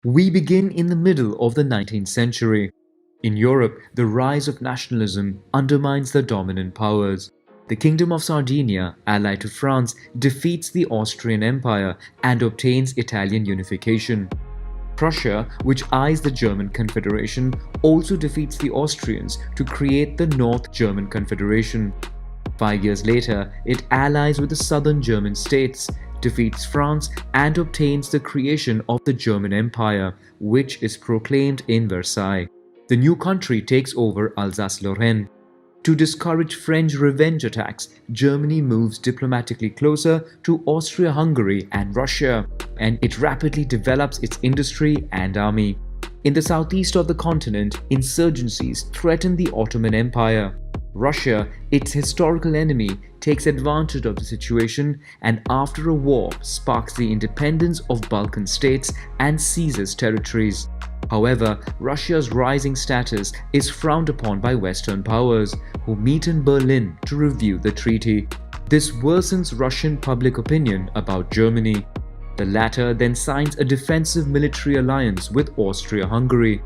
We begin in the middle of the 19th century. In Europe, the rise of nationalism undermines the dominant powers. The Kingdom of Sardinia, allied to France, defeats the Austrian Empire and obtains Italian unification. Prussia, which eyes the German Confederation, also defeats the Austrians to create the North German Confederation. 5 years later, it allies with the southern German states, defeats France, and obtains the creation of the German Empire, which is proclaimed in Versailles. The new country takes over Alsace-Lorraine. To discourage French revenge attacks, Germany moves diplomatically closer to Austria-Hungary and Russia, and it rapidly develops its industry and army. In the southeast of the continent, insurgencies threaten the Ottoman Empire. Russia, its historical enemy, takes advantage of the situation and after a war sparks the independence of Balkan states and seizes territories. However, Russia's rising status is frowned upon by Western powers, who meet in Berlin to review the treaty. This worsens Russian public opinion about Germany. The latter then signs a defensive military alliance with Austria-Hungary.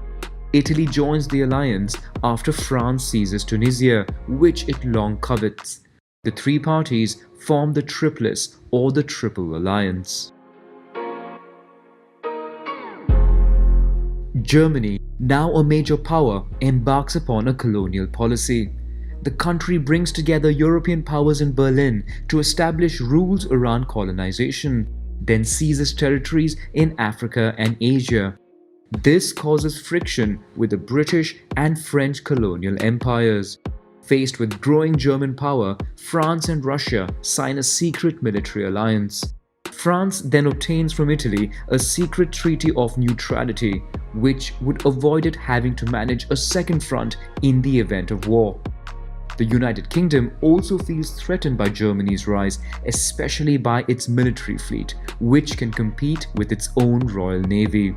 Italy joins the alliance after France seizes Tunisia, which it long covets. The three parties form the Triplice or the Triple Alliance. Germany, now a major power, embarks upon a colonial policy. The country brings together European powers in Berlin to establish rules around colonization, then seizes territories in Africa and Asia. This causes friction with the British and French colonial empires. Faced with growing German power, France and Russia sign a secret military alliance. France then obtains from Italy a secret treaty of neutrality, which would avoid it having to manage a second front in the event of war. The United Kingdom also feels threatened by Germany's rise, especially by its military fleet, which can compete with its own Royal Navy.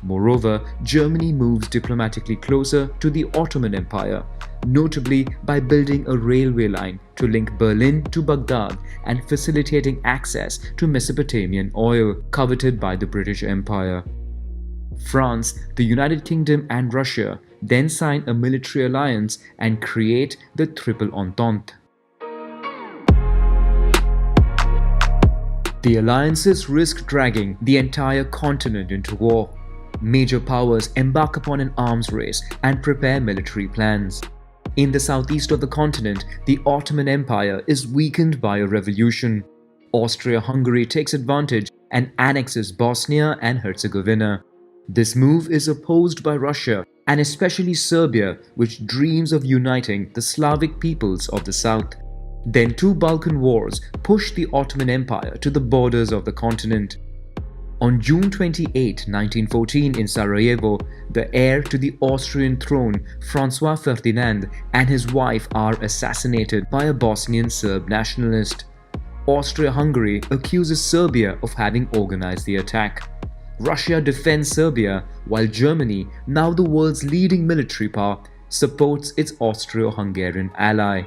Moreover, Germany moves diplomatically closer to the Ottoman Empire, notably by building a railway line to link Berlin to Baghdad and facilitating access to Mesopotamian oil coveted by the British Empire. France, the United Kingdom and Russia then sign a military alliance and create the Triple Entente. The alliances risk dragging the entire continent into war. Major powers embark upon an arms race and prepare military plans. In the southeast of the continent, the Ottoman Empire is weakened by a revolution. Austria-Hungary takes advantage and annexes Bosnia and Herzegovina. This move is opposed by Russia and especially Serbia, which dreams of uniting the Slavic peoples of the south. Then two Balkan wars push the Ottoman Empire to the borders of the continent. On June 28, 1914 in Sarajevo, the heir to the Austrian throne, Francois Ferdinand, and his wife are assassinated by a Bosnian Serb nationalist. Austria-Hungary accuses Serbia of having organized the attack. Russia defends Serbia, while Germany, now the world's leading military power, supports its Austro-Hungarian ally.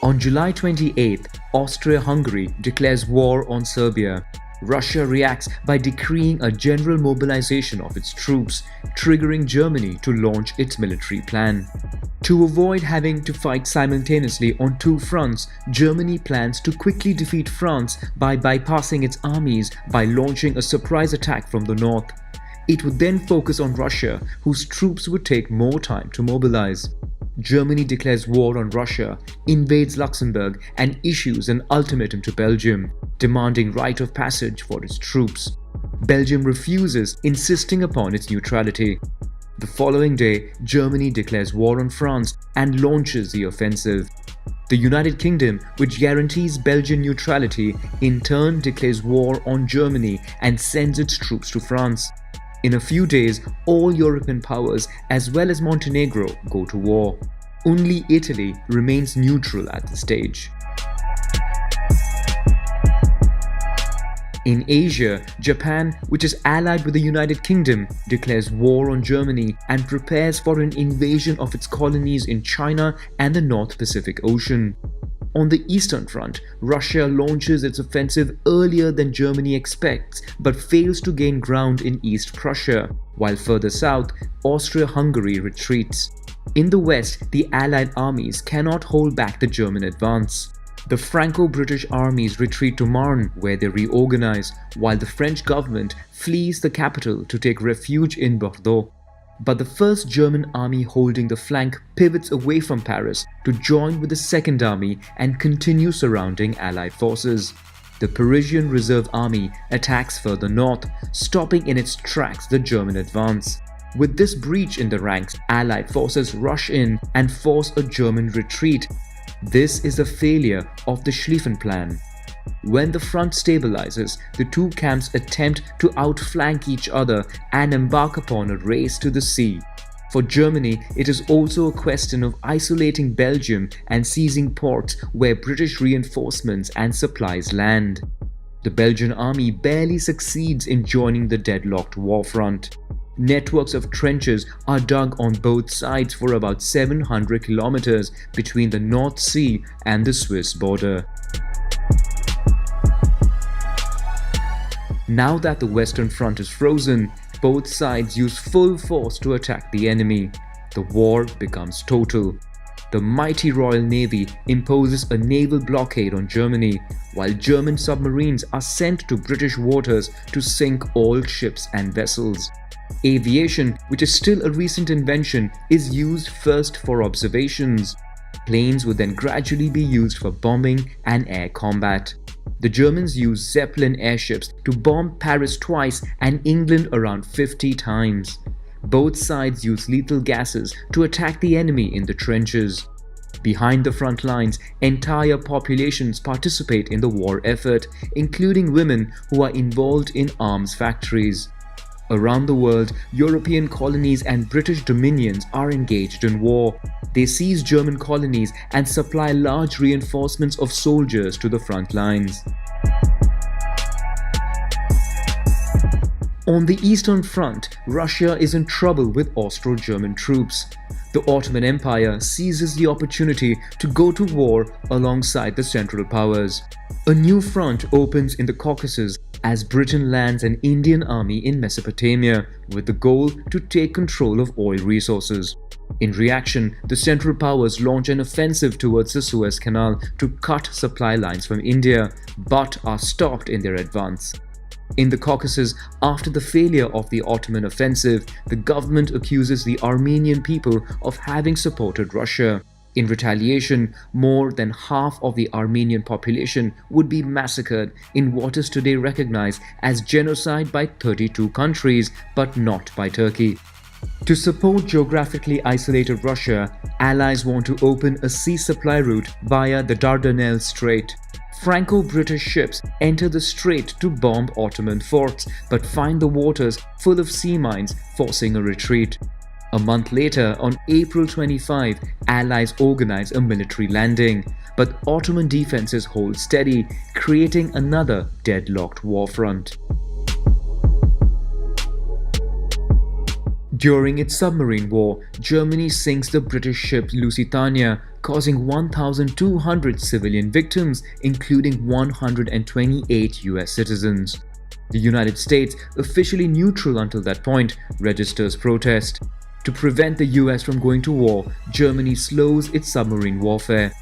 On July 28th, Austria-Hungary declares war on Serbia. Russia reacts by decreeing a general mobilization of its troops, triggering Germany to launch its military plan. To avoid having to fight simultaneously on two fronts, Germany plans to quickly defeat France by bypassing its armies by launching a surprise attack from the north. It would then focus on Russia, whose troops would take more time to mobilize. Germany declares war on Russia, invades Luxembourg, and issues an ultimatum to Belgium, demanding right of passage for its troops. Belgium refuses, insisting upon its neutrality. The following day, Germany declares war on France and launches the offensive. The United Kingdom, which guarantees Belgian neutrality, in turn declares war on Germany and sends its troops to France. In a few days, all European powers as well as Montenegro go to war. Only Italy remains neutral at this stage. In Asia, Japan, which is allied with the United Kingdom, declares war on Germany and prepares for an invasion of its colonies in China and the North Pacific Ocean. On the Eastern Front, Russia launches its offensive earlier than Germany expects but fails to gain ground in East Prussia, while further south, Austria-Hungary retreats. In the west, the Allied armies cannot hold back the German advance. The Franco-British armies retreat to Marne, where they reorganize, while the French government flees the capital to take refuge in Bordeaux. But the first German army holding the flank pivots away from Paris to join with the Second Army and continue surrounding Allied forces. The Parisian Reserve Army attacks further north, stopping in its tracks the German advance. With this breach in the ranks, Allied forces rush in and force a German retreat. This is a failure of the Schlieffen Plan. When the front stabilizes, the two camps attempt to outflank each other and embark upon a race to the sea. For Germany, it is also a question of isolating Belgium and seizing ports where British reinforcements and supplies land. The Belgian army barely succeeds in joining the deadlocked war front. Networks of trenches are dug on both sides for about 700 kilometers between the North Sea and the Swiss border. Now that the Western Front is frozen, both sides use full force to attack the enemy. The war becomes total. The mighty Royal Navy imposes a naval blockade on Germany, while German submarines are sent to British waters to sink all ships and vessels. Aviation, which is still a recent invention, is used first for observations. Planes would then gradually be used for bombing and air combat. The Germans use Zeppelin airships to bomb Paris twice and England around 50 times. Both sides use lethal gases to attack the enemy in the trenches. Behind the front lines, entire populations participate in the war effort, including women who are involved in arms factories. Around the world, European colonies and British dominions are engaged in war. They seize German colonies and supply large reinforcements of soldiers to the front lines. On the Eastern Front, Russia is in trouble with Austro-German troops. The Ottoman Empire seizes the opportunity to go to war alongside the Central Powers. A new front opens in the Caucasus as Britain lands an Indian army in Mesopotamia with the goal to take control of oil resources. In reaction, the Central Powers launch an offensive towards the Suez Canal to cut supply lines from India, but are stopped in their advance. In the Caucasus, after the failure of the Ottoman offensive, the government accuses the Armenian people of having supported Russia. In retaliation, more than half of the Armenian population would be massacred in what is today recognized as genocide by 32 countries, but not by Turkey. To support geographically isolated Russia, allies want to open a sea supply route via the Dardanelles Strait. Franco-British ships enter the strait to bomb Ottoman forts, but find the waters full of sea mines, forcing a retreat. A month later, on April 25, Allies organize a military landing, but Ottoman defenses hold steady, creating another deadlocked war front. During its submarine war, Germany sinks the British ship Lusitania, causing 1,200 civilian victims, including 128 US citizens. The United States, officially neutral until that point, registers protest. To prevent the US from going to war, Germany slows its submarine warfare.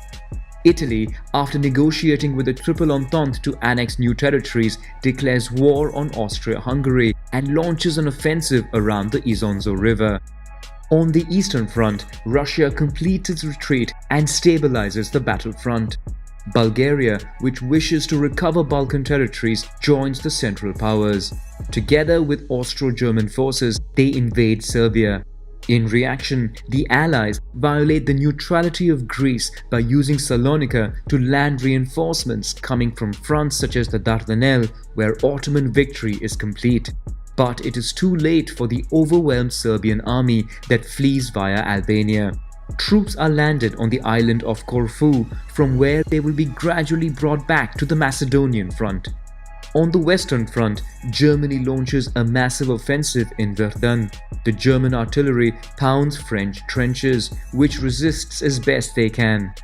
Italy, after negotiating with the Triple Entente to annex new territories, declares war on Austria-Hungary and launches an offensive around the Isonzo River. On the Eastern Front, Russia completes its retreat and stabilizes the battlefront. Bulgaria, which wishes to recover Balkan territories, joins the Central Powers. Together with Austro-German forces, they invade Serbia. In reaction, the Allies violate the neutrality of Greece by using Salonika to land reinforcements coming from fronts such as the Dardanelles, where Ottoman victory is complete. But it is too late for the overwhelmed Serbian army that flees via Albania. Troops are landed on the island of Corfu, from where they will be gradually brought back to the Macedonian front. On the Western Front, Germany launches a massive offensive in Verdun. The German artillery pounds French trenches, which resists as best they can.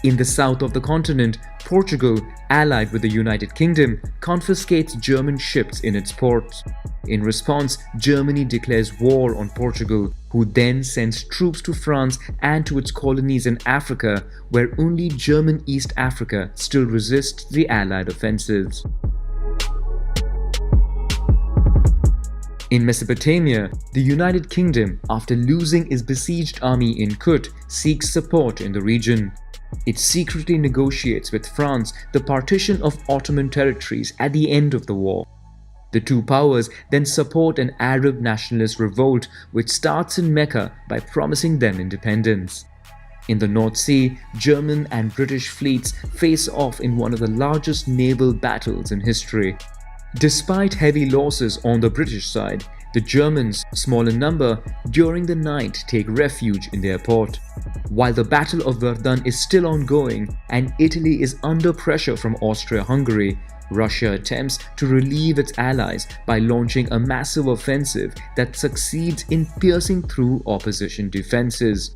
In the south of the continent, Portugal, allied with the United Kingdom, confiscates German ships in its ports. In response, Germany declares war on Portugal, who then sends troops to France and to its colonies in Africa, where only German East Africa still resists the Allied offensives. In Mesopotamia, the United Kingdom, after losing its besieged army in Kut, seeks support in the region. It secretly negotiates with France the partition of Ottoman territories at the end of the war. The two powers then support an Arab nationalist revolt which starts in Mecca by promising them independence. In the North Sea, German and British fleets face off in one of the largest naval battles in history. Despite heavy losses on the British side, the Germans, small in number, during the night take refuge in their port. While the Battle of Verdun is still ongoing and Italy is under pressure from Austria-Hungary, Russia attempts to relieve its allies by launching a massive offensive that succeeds in piercing through opposition defenses.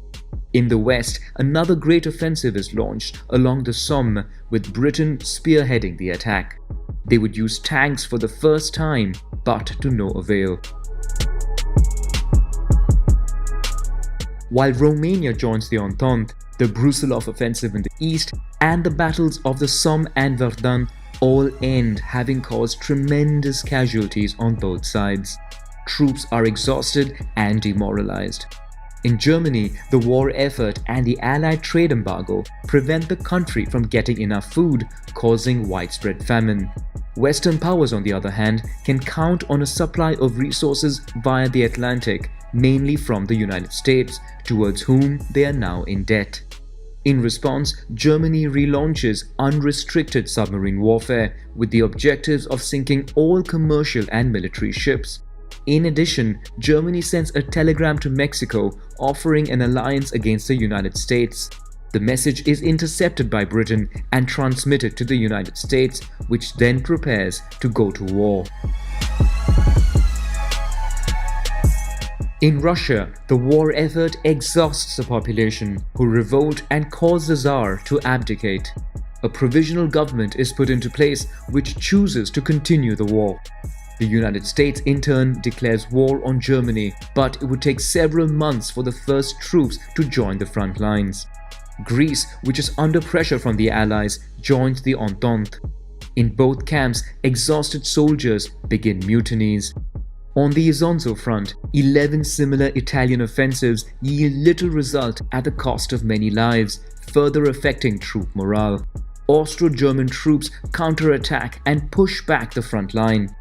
In the west, another great offensive is launched along the Somme, with Britain spearheading the attack. They would use tanks for the first time, but to no avail. While Romania joins the Entente, the Brusilov offensive in the east and the battles of the Somme and Verdun all end having caused tremendous casualties on both sides. Troops are exhausted and demoralized. In Germany, the war effort and the Allied trade embargo prevent the country from getting enough food, causing widespread famine. Western powers, on the other hand, can count on a supply of resources via the Atlantic, mainly from the United States, towards whom they are now in debt. In response, Germany relaunches unrestricted submarine warfare with the objectives of sinking all commercial and military ships. In addition, Germany sends a telegram to Mexico offering an alliance against the United States. The message is intercepted by Britain and transmitted to the United States, which then prepares to go to war. In Russia, the war effort exhausts the population, who revolt and cause the Tsar to abdicate. A provisional government is put into place which chooses to continue the war. The United States in turn declares war on Germany, but it would take several months for the first troops to join the front lines. Greece, which is under pressure from the Allies, joins the Entente. In both camps, exhausted soldiers begin mutinies. On the Isonzo front, 11 similar Italian offensives yield little result at the cost of many lives, further affecting troop morale. Austro-German troops counterattack and push back the front line.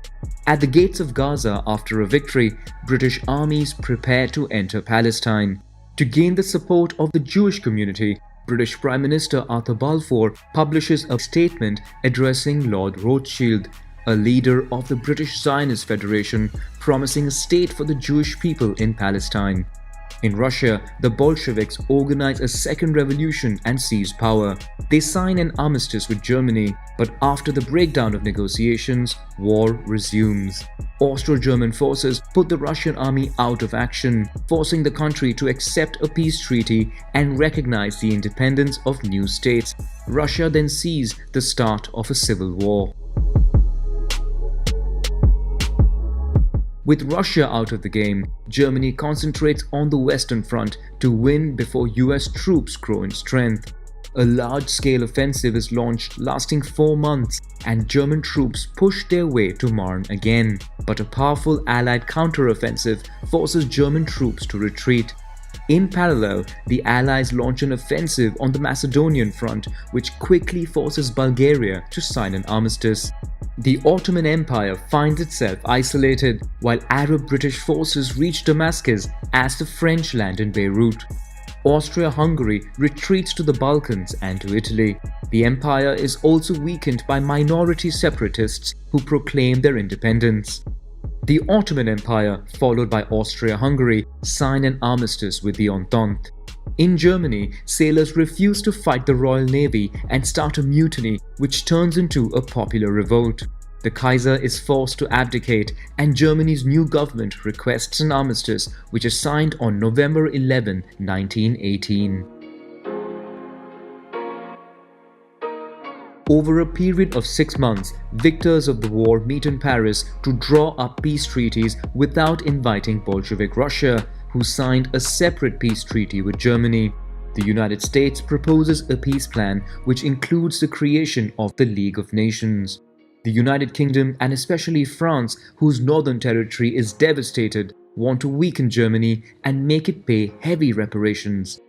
At the gates of Gaza after a victory, British armies prepare to enter Palestine. To gain the support of the Jewish community, British Prime Minister Arthur Balfour publishes a statement addressing Lord Rothschild, a leader of the British Zionist Federation, promising a state for the Jewish people in Palestine. In Russia, the Bolsheviks organize a second revolution and seize power. They sign an armistice with Germany, but after the breakdown of negotiations, war resumes. Austro-German forces put the Russian army out of action, forcing the country to accept a peace treaty and recognize the independence of new states. Russia then sees the start of a civil war. With Russia out of the game, Germany concentrates on the Western Front to win before US troops grow in strength. A large-scale offensive is launched lasting 4 months, and German troops push their way to Marne again. But a powerful Allied counter-offensive forces German troops to retreat. In parallel, the Allies launch an offensive on the Macedonian front, which quickly forces Bulgaria to sign an armistice. The Ottoman Empire finds itself isolated, while Arab-British forces reach Damascus as the French land in Beirut. Austria-Hungary retreats to the Balkans and to Italy. The empire is also weakened by minority separatists who proclaim their independence. The Ottoman Empire, followed by Austria-Hungary, sign an armistice with the Entente. In Germany, sailors refuse to fight the Royal Navy and start a mutiny which turns into a popular revolt. The Kaiser is forced to abdicate, and Germany's new government requests an armistice which is signed on November 11, 1918. Over a period of 6 months, victors of the war meet in Paris to draw up peace treaties without inviting Bolshevik Russia, who signed a separate peace treaty with Germany. The United States proposes a peace plan which includes the creation of the League of Nations. The United Kingdom, and especially France, whose northern territory is devastated, want to weaken Germany and make it pay heavy reparations.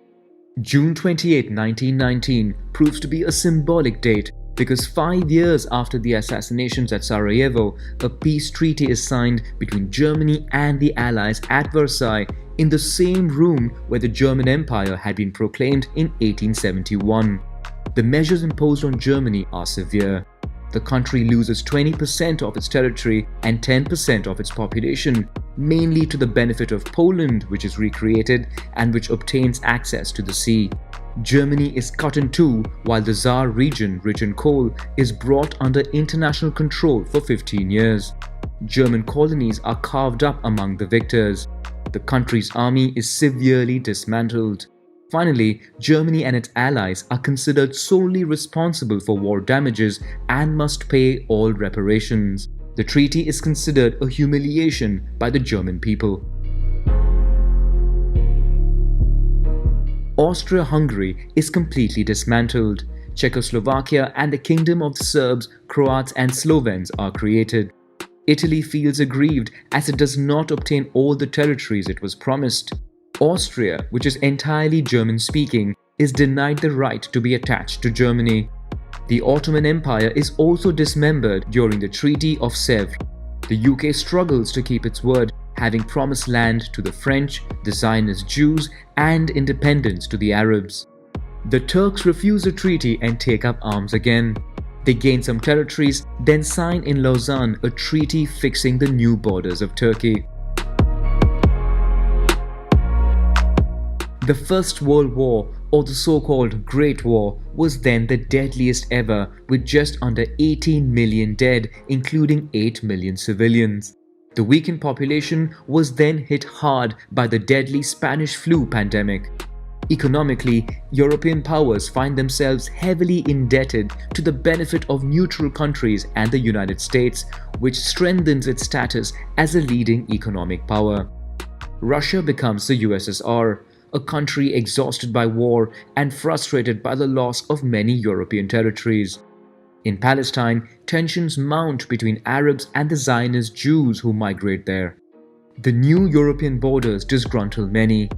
June 28, 1919 proves to be a symbolic date because 5 years after the assassinations at Sarajevo, a peace treaty is signed between Germany and the Allies at Versailles in the same room where the German Empire had been proclaimed in 1871. The measures imposed on Germany are severe. The country loses 20% of its territory and 10% of its population, mainly to the benefit of Poland, which is recreated and which obtains access to the sea. Germany is cut in two, while the Saar region, rich in coal, is brought under international control for 15 years. German colonies are carved up among the victors. The country's army is severely dismantled. Finally, Germany and its allies are considered solely responsible for war damages and must pay all reparations. The treaty is considered a humiliation by the German people. Austria-Hungary is completely dismantled. Czechoslovakia and the Kingdom of the Serbs, Croats and Slovens are created. Italy feels aggrieved as it does not obtain all the territories it was promised. Austria, which is entirely German-speaking, is denied the right to be attached to Germany. The Ottoman Empire is also dismembered during the Treaty of Sèvres. The UK struggles to keep its word, having promised land to the French, the Zionist Jews, and independence to the Arabs. The Turks refuse the treaty and take up arms again. They gain some territories, then sign in Lausanne a treaty fixing the new borders of Turkey. The First World War, or the so-called Great War, was then the deadliest ever, with just under 18 million dead, including 8 million civilians. The weakened population was then hit hard by the deadly Spanish flu pandemic. Economically, European powers find themselves heavily indebted to the benefit of neutral countries and the United States, which strengthens its status as a leading economic power. Russia becomes the USSR, a country exhausted by war and frustrated by the loss of many European territories. In Palestine, tensions mount between Arabs and the Zionist Jews who migrate there. The new European borders disgruntle many.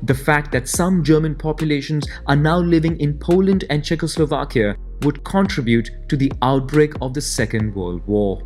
The fact that some German populations are now living in Poland and Czechoslovakia would contribute to the outbreak of the Second World War.